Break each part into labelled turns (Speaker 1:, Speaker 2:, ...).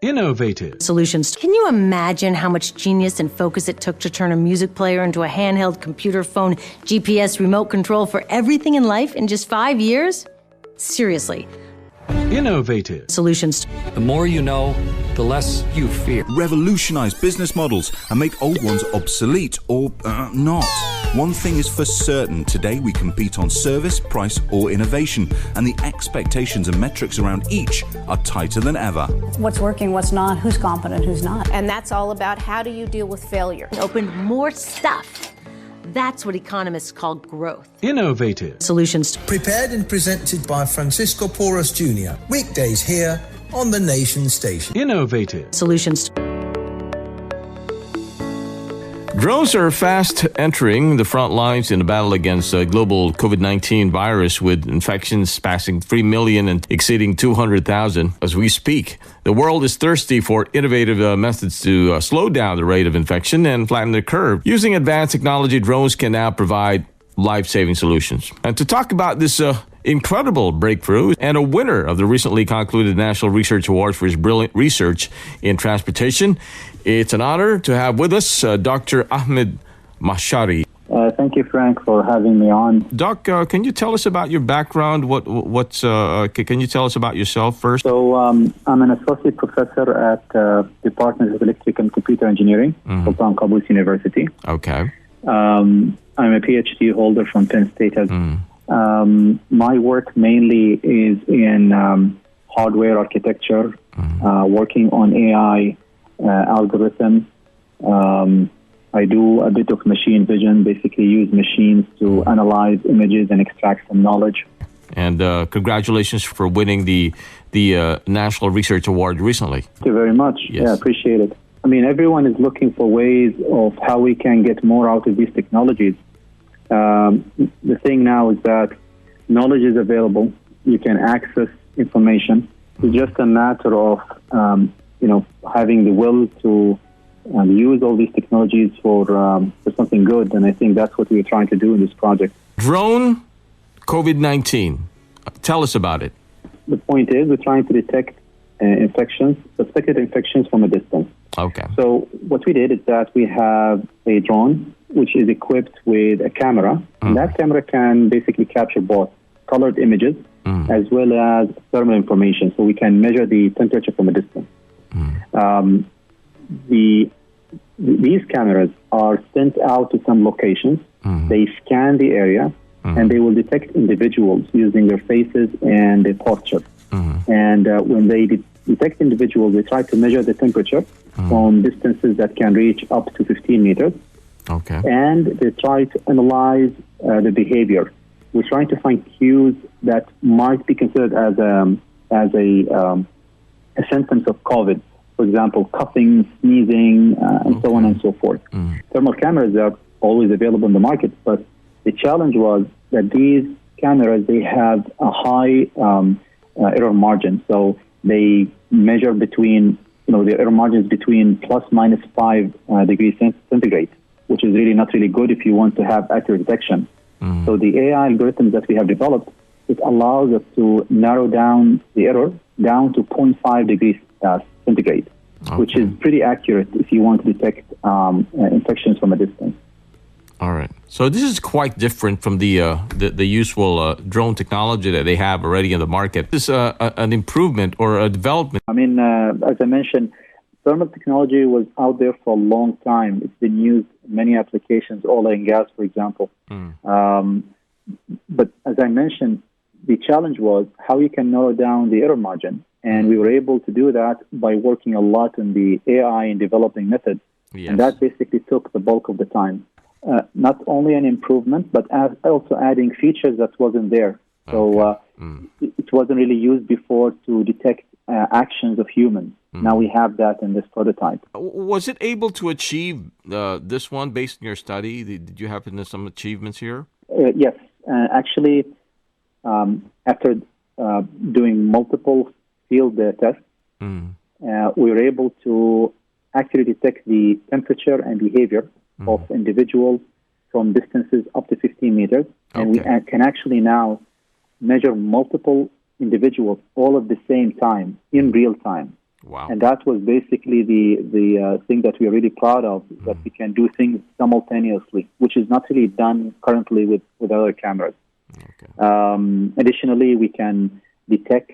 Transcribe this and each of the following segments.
Speaker 1: Innovative
Speaker 2: solutions. Can you imagine how much genius and focus it took to turn a music player into a handheld computer phone GPS remote control for everything in life in just 5 years? Seriously.
Speaker 1: Innovative
Speaker 2: Solutions.
Speaker 3: The more you know, the less you fear.
Speaker 4: Revolutionize business models and make old ones obsolete or not. One thing is for certain, today we compete on service, price or innovation, and the expectations and metrics around each are tighter than ever.
Speaker 5: What's working, what's not, who's competent, who's not.
Speaker 6: And that's all about how do you deal with failure.
Speaker 2: Open more stuff. That's what economists call growth.
Speaker 1: Innovative
Speaker 2: Solutions.
Speaker 7: Prepared and presented by Francisco Porras Jr. Weekdays here on the Nation Station.
Speaker 1: Innovative
Speaker 2: Solutions.
Speaker 8: Drones are fast entering the front lines in the battle against the global COVID-19 virus, with infections passing 3 million and exceeding 200,000 as we speak. The world is thirsty for innovative methods to slow down the rate of infection and flatten the curve. Using advanced technology, drones can now provide life-saving solutions. And to talk about this incredible breakthrough and a winner of the recently concluded National Research Award for his brilliant research in transportation, it's an honor to have with us Dr. Ahmed Maashari.
Speaker 9: Thank you, Frank, for having me on.
Speaker 8: Doc, can you tell us about your background? Can you tell us about yourself first?
Speaker 9: So I'm an associate professor at Department of Electrical and Computer Engineering, Sultan Qaboos University.
Speaker 8: Okay.
Speaker 9: I'm a PhD holder from Penn State. My work mainly is in hardware architecture, working on AI algorithms. I do a bit of machine vision, basically use machines to analyze images and extract some knowledge.
Speaker 8: And congratulations for winning the National Research Award recently.
Speaker 9: Thank you very much.
Speaker 8: Yes.
Speaker 9: Yeah, appreciate it. I mean, everyone is looking for ways of how we can get more out of these technologies. The thing now is that knowledge is available. You can access information. It's just a matter of, having the will to use all these technologies for something good. And I think that's what we're trying to do in this project.
Speaker 8: Drone COVID-19. Tell us about it.
Speaker 9: The point is we're trying to detect suspected infections from a distance.
Speaker 8: Okay.
Speaker 9: So what we did is that we have a drone which is equipped with a camera. And that camera can basically capture both colored images as well as thermal information. So we can measure the temperature from a distance. These cameras are sent out to some locations. They scan the area and they will detect individuals using their faces and their posture. And when they detect individuals, they try to measure the temperature from distances that can reach up to 15 meters.
Speaker 8: Okay.
Speaker 9: And they try to analyze the behavior. We're trying to find cues that might be considered as a symptoms of COVID. For example, coughing, sneezing, and so on and so forth. Thermal cameras are always available in the market, but the challenge was that these cameras, they have a high error margin. So they measure between, the error margins between plus minus 5 degrees centigrade, which is really not really good if you want to have accurate detection. So the AI algorithms that we have developed, it allows us to narrow down the error down to 0.5 degrees centigrade, which is pretty accurate if you want to detect infections from a distance.
Speaker 8: All right. So this is quite different from the usual drone technology that they have already in the market. This is an improvement or a development.
Speaker 9: I mean, as I mentioned, thermal technology was out there for a long time. It's been used in many applications, oil and gas, for example. But as I mentioned, the challenge was how you can narrow down the error margin. And we were able to do that by working a lot in the AI and developing methods. Yes. And that basically took the bulk of the time. Not only an improvement, but also adding features that wasn't there. So it wasn't really used before to detect actions of humans. Now we have that in this prototype.
Speaker 8: Was it able to achieve this one based on your study? Did you have some achievements here?
Speaker 9: Yes. Actually, after doing multiple field tests, we were able to actually detect the temperature and behavior of individuals from distances up to 15 meters. And we can actually now measure multiple individuals all at the same time in real time.
Speaker 8: Wow.
Speaker 9: And that was basically the thing that we are really proud of, that we can do things simultaneously, which is not really done currently with other cameras.
Speaker 8: Okay.
Speaker 9: Additionally, we can detect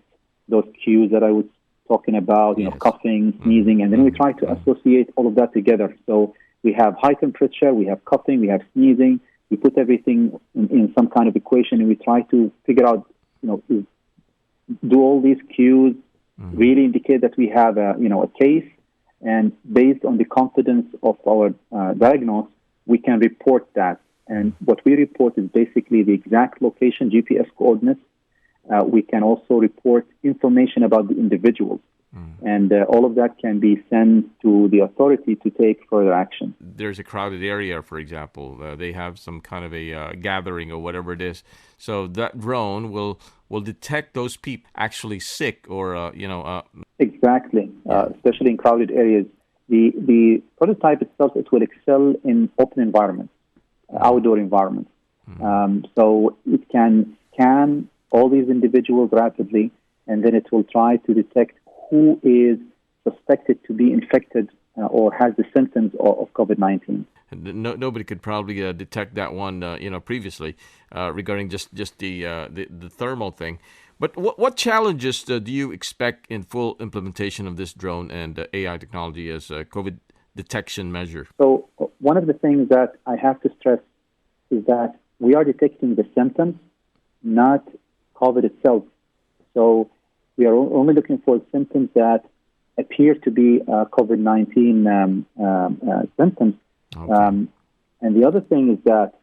Speaker 9: those cues that I was talking about, coughing, sneezing, and then we try to associate all of that together. So we have high temperature, we have coughing, we have sneezing. We put everything in some kind of equation, and we try to figure out, do all these cues really indicate that we have a case? And based on the confidence of our diagnosis, we can report that. And what we report is basically the exact location, GPS coordinates. We can also report information about the individuals. And all of that can be sent to the authority to take further action.
Speaker 8: There's a crowded area, for example. They have some kind of a gathering or whatever it is. So that drone will detect those people actually sick or,
Speaker 9: Exactly, especially in crowded areas. The prototype itself, it will excel in open environments, outdoor environments. So it can scan all these individuals rapidly, and then it will try to detect who is suspected to be infected or has the symptoms of COVID-19.
Speaker 8: Nobody could probably detect that one, previously regarding just the thermal thing. But what challenges do you expect in full implementation of this drone and AI technology as a COVID detection measure?
Speaker 9: So one of the things that I have to stress is that we are detecting the symptoms, not COVID itself. So we are only looking for symptoms that appear to be COVID-19 symptoms.
Speaker 8: Okay.
Speaker 9: And the other thing is that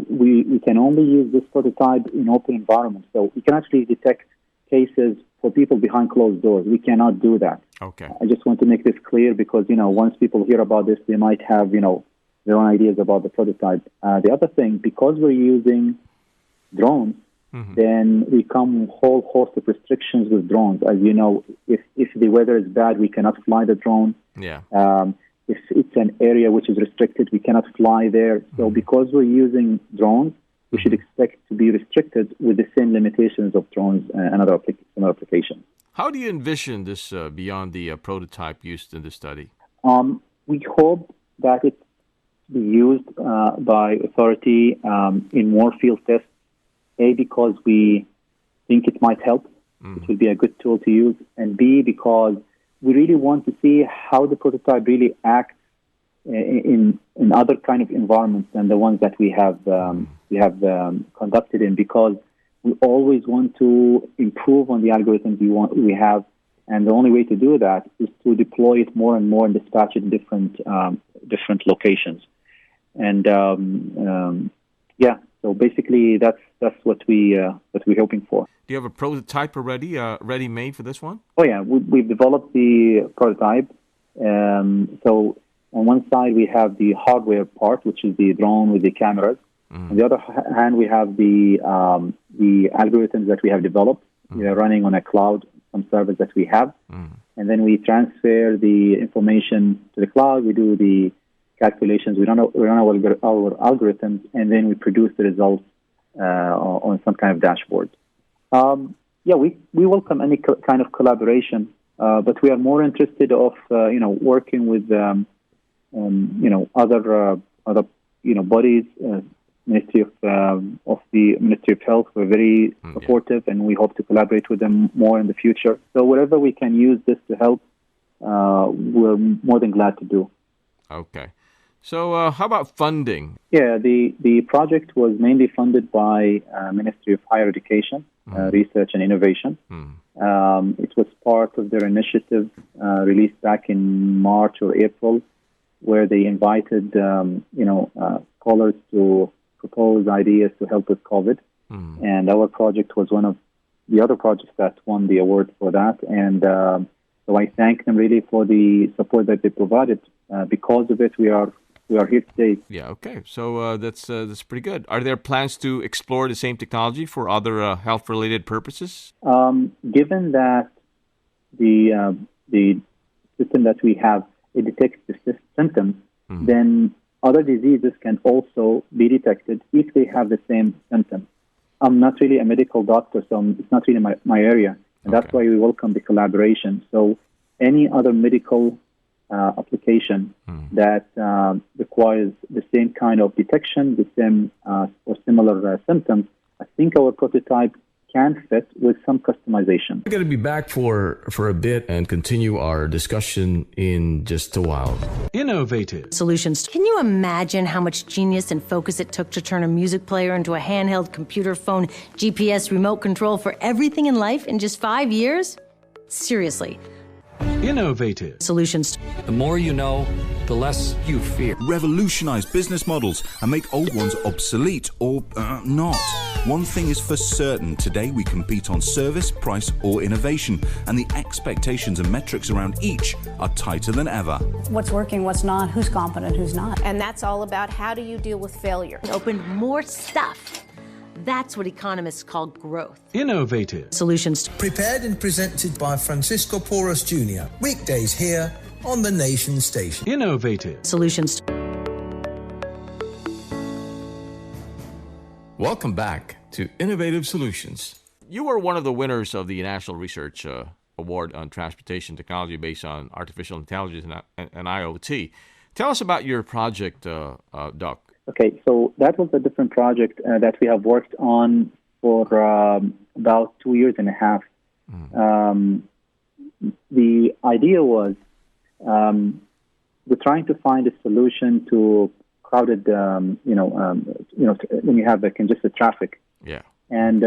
Speaker 9: we can only use this prototype in open environments. So we can actually detect cases for people behind closed doors. We cannot do that.
Speaker 8: Okay.
Speaker 9: I just want to make this clear because, once people hear about this, they might have, their own ideas about the prototype. The other thing, because we're using drones, then we come whole host of restrictions with drones. As you know, if the weather is bad, we cannot fly the drone.
Speaker 8: Yeah.
Speaker 9: If it's an area which is restricted, we cannot fly there. So because we're using drones, we should expect to be restricted with the same limitations of drones and other applications.
Speaker 8: How do you envision this beyond the prototype used in the study?
Speaker 9: We hope that it be used by authority in more field tests. A, because we think it might help. It will be a good tool to use. And B, because we really want to see how the prototype really acts in other kind of environments than the ones that we have conducted in, because we always want to improve on the algorithms we have. And the only way to do that is to deploy it more and more and dispatch it in different locations. And so basically, that's what we're hoping for.
Speaker 8: Do you have a prototype already, ready-made for this one?
Speaker 9: Oh yeah, we've developed the prototype. So on one side we have the hardware part, which is the drone with the cameras. On the other hand, we have the algorithms that we have developed. We are running on a cloud, some servers that we have, and then we transfer the information to the cloud. We do the calculations. We run our algorithms, and then we produce the results on some kind of dashboard. We welcome any kind of collaboration, but we are more interested of working with other bodies. Ministry of the Ministry of Health. We're very supportive, and we hope to collaborate with them more in the future. So wherever we can use this to help, we're more than glad to do.
Speaker 8: Okay. So how about funding?
Speaker 9: Yeah, the project was mainly funded by Ministry of Higher Education, Research and Innovation. It was part of their initiative released back in March or April, where they invited scholars to propose ideas to help with COVID. And our project was one of the other projects that won the award for that. And so I thank them really for the support that they provided. Because of it, we are here today.
Speaker 8: Yeah, okay. So that's pretty good. Are there plans to explore the same technology for other health-related purposes?
Speaker 9: Given that the system that we have, it detects the symptoms, then other diseases can also be detected if they have the same symptoms. I'm not really a medical doctor, so it's not really my area. And that's why we welcome the collaboration. So any other medical application that requires the same kind of detection, the same or similar symptoms, I think our prototype can fit with some customization.
Speaker 8: We're going to be back for a bit and continue our discussion in just a while.
Speaker 1: Innovative.
Speaker 2: Solutions. Can you imagine how much genius and focus it took to turn a music player into a handheld computer phone, GPS remote control for everything in life in just 5 years? Seriously.
Speaker 1: Innovative.
Speaker 2: Solutions.
Speaker 3: The more you know, the less you fear.
Speaker 4: Revolutionize business models and make old ones obsolete or not. One thing is for certain, today we compete on service, price or innovation, and the expectations and metrics around each are tighter than ever.
Speaker 5: What's working, what's not, who's competent, who's not.
Speaker 6: And that's all about how do you deal with failure.
Speaker 2: Opened more stuff. That's what economists call growth.
Speaker 1: Innovative.
Speaker 2: Solutions.
Speaker 7: Prepared and presented by Francisco Porras Jr. Weekdays here on the Nation Station.
Speaker 1: Innovative.
Speaker 2: Solutions.
Speaker 8: Welcome back to Innovative Solutions. You were one of the winners of the National Research Award on Transportation Technology based on Artificial Intelligence and IoT. Tell us about your project, Doc.
Speaker 9: Okay, so that was a different project that we have worked on for about 2 years and a half. The idea was we're trying to find a solution to crowded, when you have a congested traffic.
Speaker 8: Yeah.
Speaker 9: And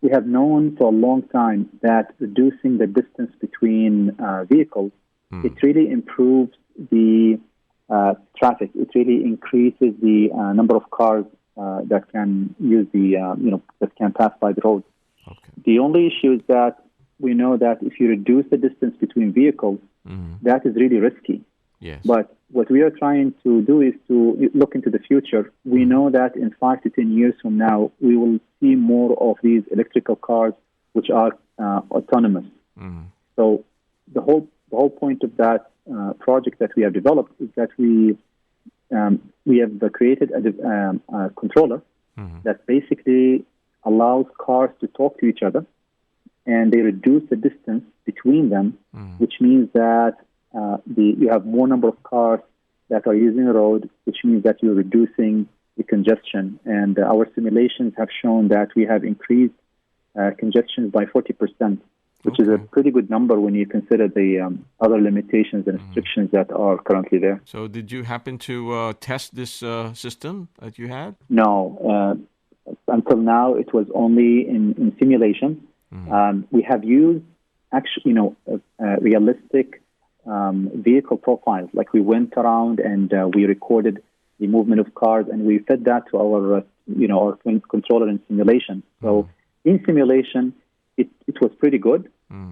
Speaker 9: we have known for a long time that reducing the distance between vehicles, it really improves the traffic. It really increases the number of cars that can use that can pass by the road.
Speaker 8: Okay.
Speaker 9: The only issue is that we know that if you reduce the distance between vehicles, that is really risky.
Speaker 8: Yes.
Speaker 9: But what we are trying to do is to look into the future. We know that in 5 to 10 years from now, we will see more of these electrical cars which are autonomous. So the whole point of that project that we have developed is that we have created a controller that basically allows cars to talk to each other, and they reduce the distance between them, which means that you have more number of cars that are using the road, which means that you're reducing the congestion. And our simulations have shown that we have increased congestion by 40%, which is a pretty good number when you consider the other limitations and restrictions that are currently there.
Speaker 8: So did you happen to test this system that you had?
Speaker 9: No. Until now, it was only in simulation. We have used realistic vehicle profiles. Like we went around and we recorded the movement of cars, and we fed that to our controller in simulation. So in simulation, it was pretty good.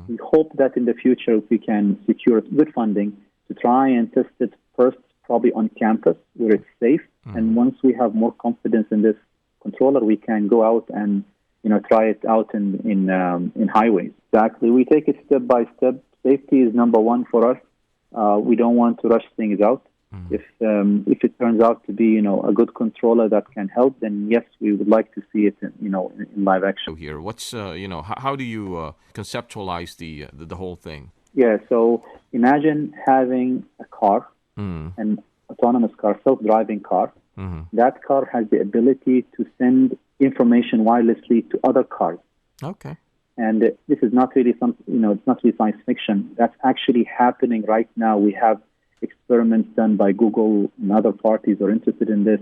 Speaker 9: We hope that in the future we can secure good funding to try and test it first, probably on campus where it's safe. And once we have more confidence in this controller, we can go out and try it out in highways. Exactly. We take it step by step. Safety is number one for us. We don't want to rush things out. If it turns out to be a good controller that can help, then yes, we would like to see it in live action.
Speaker 8: Here, what's how do you conceptualize the whole thing?
Speaker 9: Yeah. So imagine having a car, an autonomous car, self-driving car. That car has the ability to send information wirelessly to other cars.
Speaker 8: Okay.
Speaker 9: And this is not really it's not really science fiction. That's actually happening right now. We have experiments done by Google and other parties are interested in this.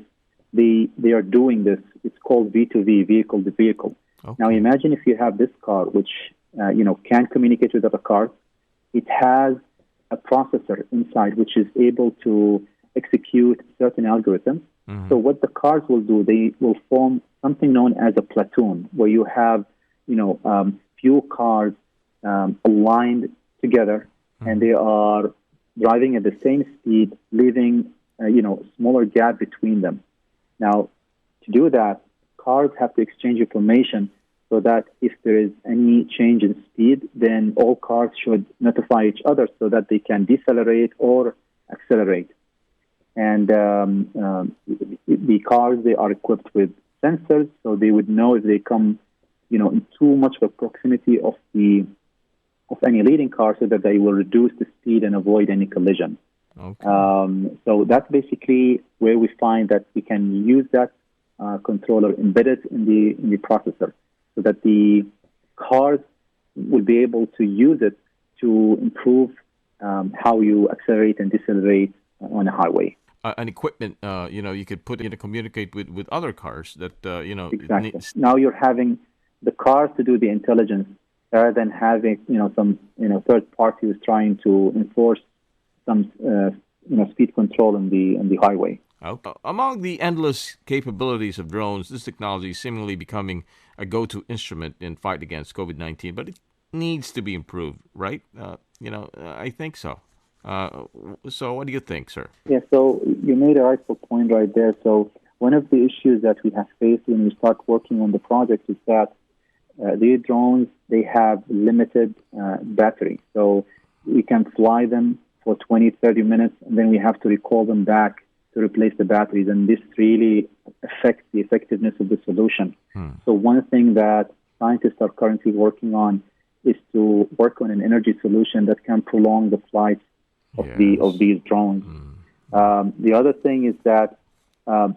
Speaker 9: They are doing this. It's called V2V, vehicle to vehicle. Okay. Now imagine if you have this car, which can communicate with other cars. It has a processor inside which is able to execute certain algorithms. So what the cars will do, they will form something known as a platoon, where you have few cars aligned together, and they are driving at the same speed, leaving a smaller gap between them. Now, to do that, cars have to exchange information so that if there is any change in speed, then all cars should notify each other so that they can decelerate or accelerate. And the cars, they are equipped with sensors, so they would know if they come in too much of a proximity of the of any leading car so that they will reduce the speed and avoid any collision.
Speaker 8: Okay.
Speaker 9: So that's basically where we find that we can use that controller embedded in the processor so that the cars will be able to use it to improve how you accelerate and decelerate on a highway.
Speaker 8: An equipment, you could put in to communicate with other cars that,
Speaker 9: Exactly. Now you're having the cars to do the intelligence rather than having, some, third party who's trying to enforce some, speed control in the highway.
Speaker 8: Okay. Among the endless capabilities of drones, this technology is seemingly becoming a go-to instrument in fight against COVID-19, but it needs to be improved, right? I think so. So what do you think, sir?
Speaker 9: Yeah, so you made a rightful point right there. So one of the issues that we have faced when we start working on the project is that these drones, they have limited battery. So we can fly them for 20, 30 minutes, and then we have to recall them back to replace the batteries, and this really affects the effectiveness of the solution. So one thing that scientists are currently working on is to work on an energy solution that can prolong the flight of these drones. The other thing is that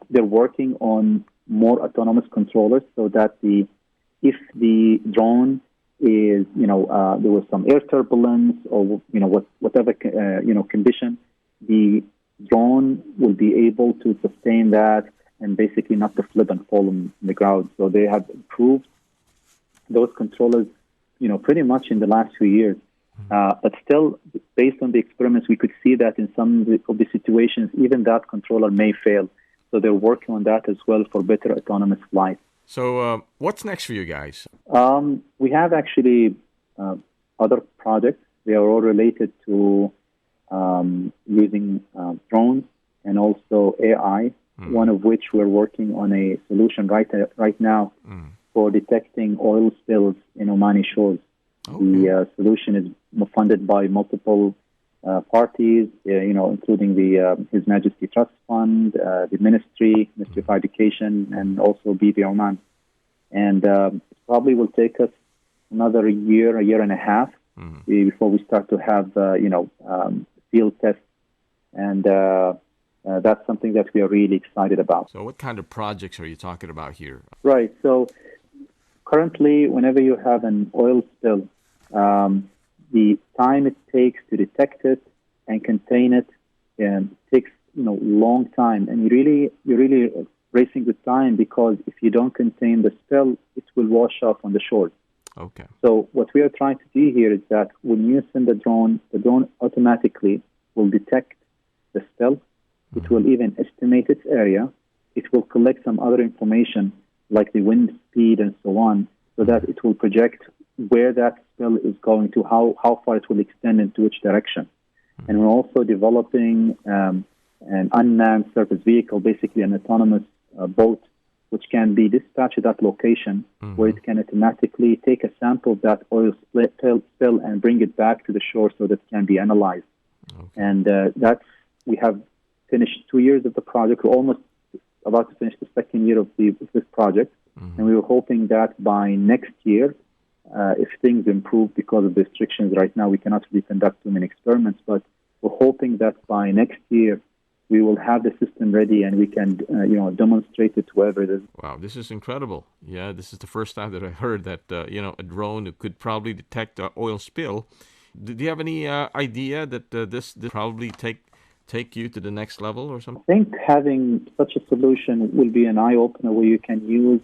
Speaker 9: they're working on more autonomous controllers so that if the drone is, there was some air turbulence or, whatever, condition, the drone will be able to sustain that and basically not to flip and fall on the ground. So they have improved those controllers, pretty much in the last few years. But still, based on the experiments, we could see that in some of the situations, even that controller may fail. So they're working on that as well for better autonomous flight.
Speaker 8: So what's next for you guys?
Speaker 9: We have actually other projects. They are all related to using drones and also AI, one of which we're working on a solution right now for detecting oil spills in Omani shores. Okay. The solution is funded by multiple parties, including the His Majesty Trust Fund, the Ministry of Education, and also BB Oman. And it probably will take us another year and a half before we start to have, field tests. And that's something that we are really excited about.
Speaker 8: So what kind of projects are you talking about here?
Speaker 9: Right. So currently, whenever you have an oil spill, the time it takes to detect it and contain it takes long time, and you're really racing with time because if you don't contain the spill, it will wash off on the shore.
Speaker 8: Okay.
Speaker 9: So what we are trying to do here is that when you send the drone automatically will detect the spill. It will even estimate its area. It will collect some other information like the wind speed and so on, so that it will project where that spill is going to, how far it will extend into which direction. And we're also developing an unmanned surface vehicle, basically an autonomous boat, which can be dispatched at that location, where it can automatically take a sample of that oil spill and bring it back to the shore so that it can be analyzed. Okay. And we have finished 2 years of the project. We're almost about to finish the second year of this project. And we were hoping that by next year, if things improve because of the restrictions right now, we cannot really conduct too many experiments, but we're hoping that by next year, we will have the system ready and we can, demonstrate it to whoever it is.
Speaker 8: Wow, this is incredible. Yeah, this is the first time that I heard that, a drone could probably detect an oil spill. Do you have any idea that this probably take you to the next level or something?
Speaker 9: I think having such a solution will be an eye-opener where you can use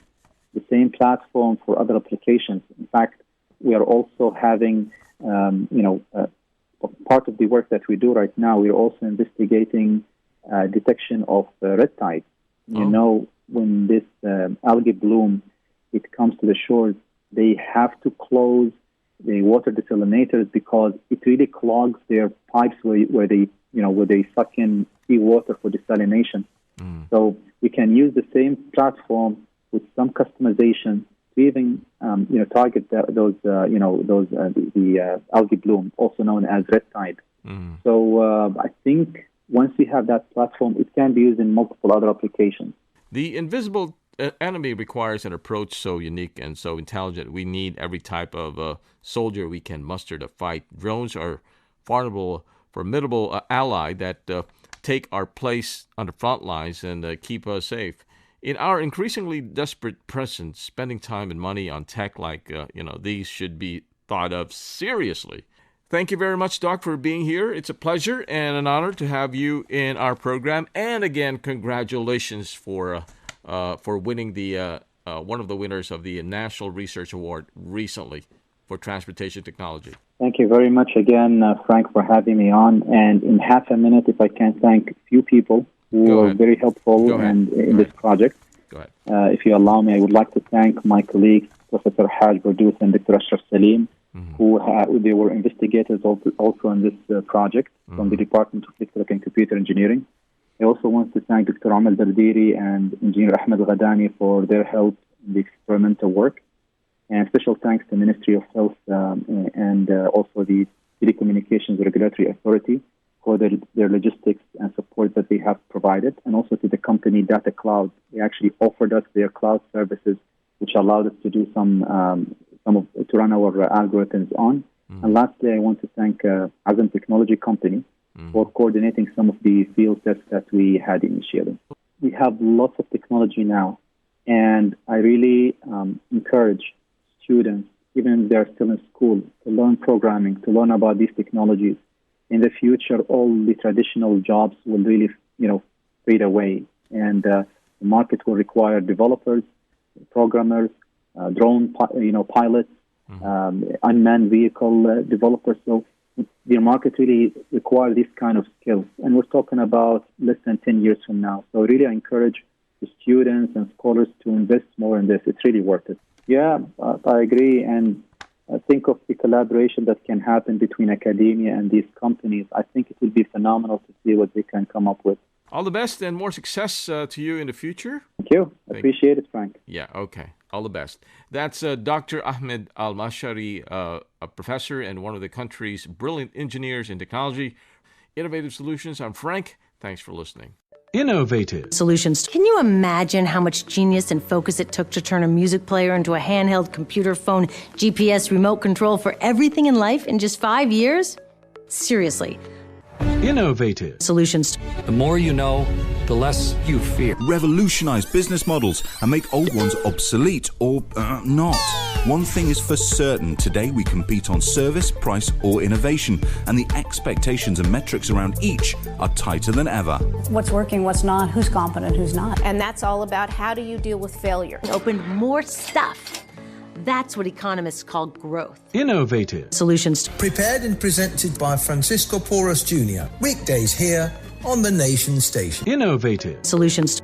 Speaker 9: the same platform for other applications. In fact, we are also having, part of the work that we do right now, we're also investigating detection of red tide. When this algae bloom, it comes to the shores, they have to close the water desalinators because it really clogs their pipes where they suck in seawater for desalination. So we can use the same platform with some customization to even target the algae bloom, also known as red tide. So I think once we have that platform, it can be used in multiple other applications.
Speaker 8: The invisible enemy requires an approach so unique and so intelligent. We need every type of soldier we can muster to fight. Drones are formidable ally that take our place on the front lines and keep us safe. In our increasingly desperate present, spending time and money on tech like these should be thought of seriously. Thank you very much, Doc, for being here. It's a pleasure and an honor to have you in our program. And again, congratulations for winning the one of the winners of the National Research Award recently for transportation technology.
Speaker 9: Thank you very much again, Frank, for having me on. And in half a minute, if I can thank a few people who were very helpful in this project.
Speaker 8: Go ahead.
Speaker 9: If you allow me, I would like to thank my colleagues, Professor Haj Burdus and Dr. Ashraf Salim, who they were investigators also in this project from the Department of Electrical and Computer Engineering. I also want to thank Dr. Amal Dardiri and Engineer Ahmed Ghadani for their help in the experimental work. And special thanks to the Ministry of Health and also the Telecommunications Regulatory Authority for their logistics and support that they have provided, and also to the company Data Cloud. They actually offered us their cloud services, which allowed us to do to run our algorithms on. And lastly, I want to thank Azam Technology Company for coordinating some of the field tests that we had initially. We have lots of technology now, and I really encourage students, even if they're still in school, to learn programming, to learn about these technologies. In the future, all the traditional jobs will really, fade away, and the market will require developers, programmers, drone, pilots, unmanned vehicle developers. So the market really requires these kind of skills, and we're talking about less than 10 years from now. So really, I encourage the students and scholars to invest more in this. It's really worth it. Yeah, I agree, and I think of the collaboration that can happen between academia and these companies. I think it will be phenomenal to see what they can come up with.
Speaker 8: All the best and more success to you in the future.
Speaker 9: Thank you. Appreciate it, Frank.
Speaker 8: Yeah, okay. All the best. That's Dr. Ahmed Al-Maashari, a professor and one of the country's brilliant engineers in technology. Innovative Solutions. I'm Frank. Thanks for listening.
Speaker 1: Innovative
Speaker 2: Solutions. Can you imagine how much genius and focus it took to turn a music player into a handheld computer phone, GPS remote control for everything in life in just 5 years? Seriously.
Speaker 1: Innovative
Speaker 2: Solutions.
Speaker 3: The more you know, the less you fear.
Speaker 4: Revolutionize business models and make old ones obsolete or not. One thing is for certain, today we compete on service, price or innovation, and the expectations and metrics around each are tighter than ever.
Speaker 5: What's working, what's not, who's competent, who's not.
Speaker 6: And that's all about how do you deal with failure.
Speaker 2: Opened more stuff. That's what economists call growth.
Speaker 1: Innovative
Speaker 2: Solutions.
Speaker 7: Prepared and presented by Francisco Porras Jr. Weekdays here on the Nation Station.
Speaker 1: Innovative
Speaker 2: Solutions.